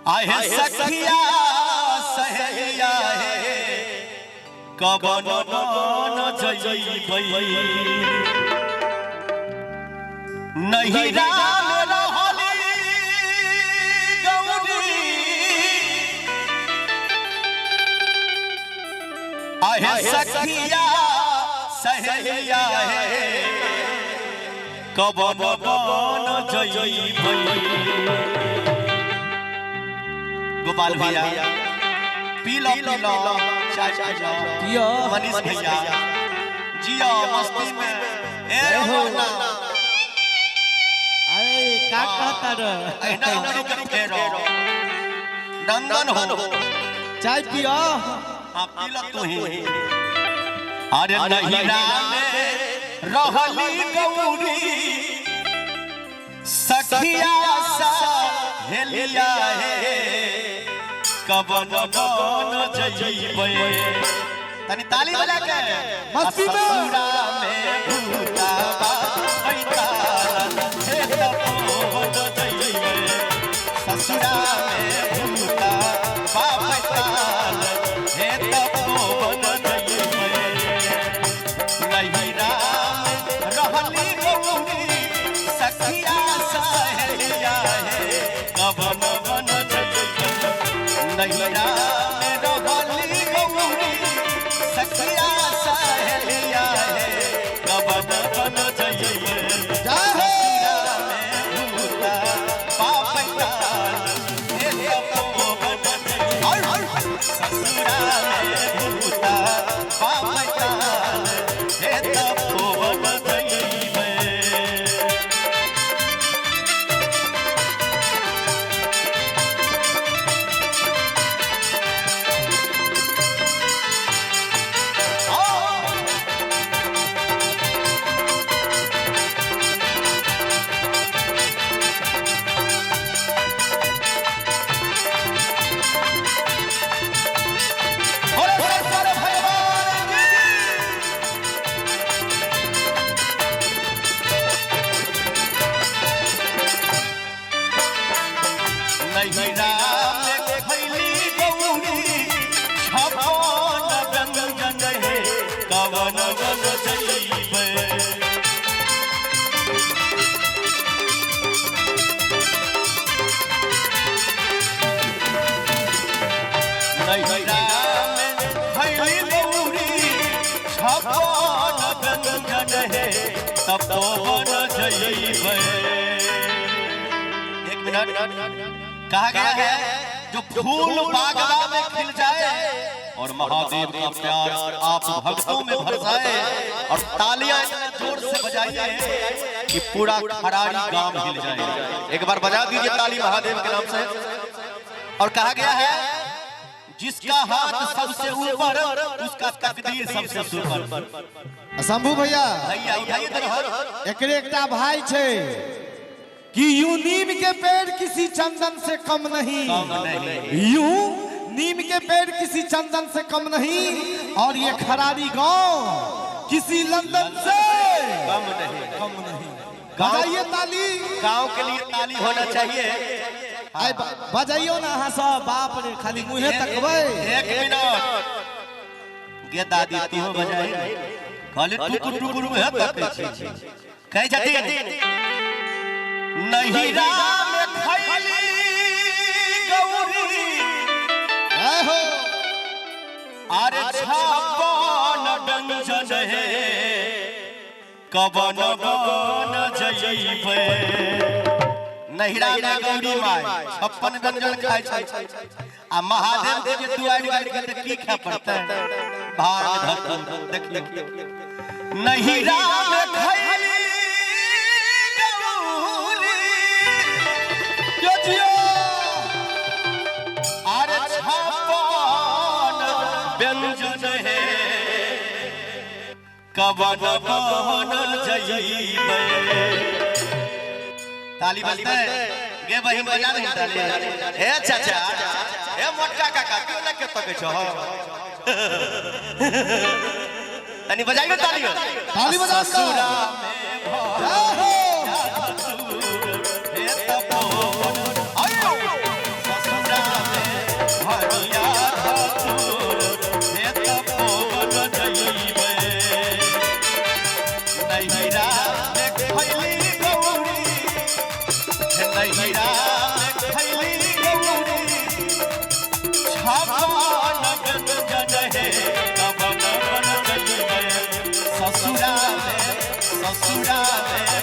आहे सखिया सहेलिया है कबन न जइबै नहीं राम रहली गौरी आहे सखिया सहेलिया है कबन न जइबै गोपाल भैया पीलो पीलो चाय पियो मनीष भैया जियो मस्ती में ए हो ना अरे का कहता रे एना उनरी के फेरो नंदन हो चाय पियो हां पीलो तू ही अरे नहीं रामे रहली गौरी सखिया सा हेलिया है कबन न जइबै तनी ताली बजा के मस्ती में भूताबा बैठा हे कबन जइबै ससुरा में भूताबा बैठा हे कबन जइबै नहीं राम रहली गौरी सखिया सहेलिया है कबन नहीं राम रहली गौरी सखिया सहेलिया है कबन बन जइबै ससुरा में भूता पापैता हे कबन जइबै ससुरा में भूता पापैता हे कबन जइबै नहीं राम खैली गौरी छपन व्यंजन है कवन बन जइबै नहीं राम खैली गौरी छपन व्यंजन है तपन जइबै एक मिनट कहा गया है जो फूल बागवा में खिल जाए और महादेव का प्यार आप भक्तों में भर जाए और तालियां जोर से बजाइए कि पूरा खराड़ी गांव हिल जाए। एक बार बजा दीजिए ताली महादेव के नाम से। और कहा गया है जिसका हाथ सबसे ऊपर उसका तकदीर सबसे ऊपर। शंभू भैया भैया उठाइए तो एकरे एकटा भाई छे कि यूं नीम के पेड़ किसी चंदन से कम नहीं, यूं नीम के पेड़ किसी चंदन से कम नहीं और ये खरारी गांव किसी लंदन से कम नहीं। बजाइए ताली, गांव के लिए ताली होना चाहिए। बजाइयो ना हाँ सब बाप रे खाली मुँहे तकबै। एक मिनट गे दादी तू हो बजाई खाली टुकुर टुकुर में तकै छी कह जती नहीं राम खैली गौरी हो अरे छपन व्यंजन है कबन बन जइबै नहीं राम गौरी माय छप्पन व्यंजन खाय छै आ महादेव के जे दुआरि गाड़ि के त की खा पड़तै भार धक देखिए नहीं राम खैली अरे छपन व्यंजन है कबन बन जइबै ताली बजते गे बहिन बजा दे ताली हे चाचा हे मोटका काका क्यों न के तके छ तनी बजाइयो ताली बजा ससुरा में हे तपो आयो ससुरा नैरा में खैली गौरी नैरा में खैली गौरी छापा लगन जने कवन बन गई ससुरा में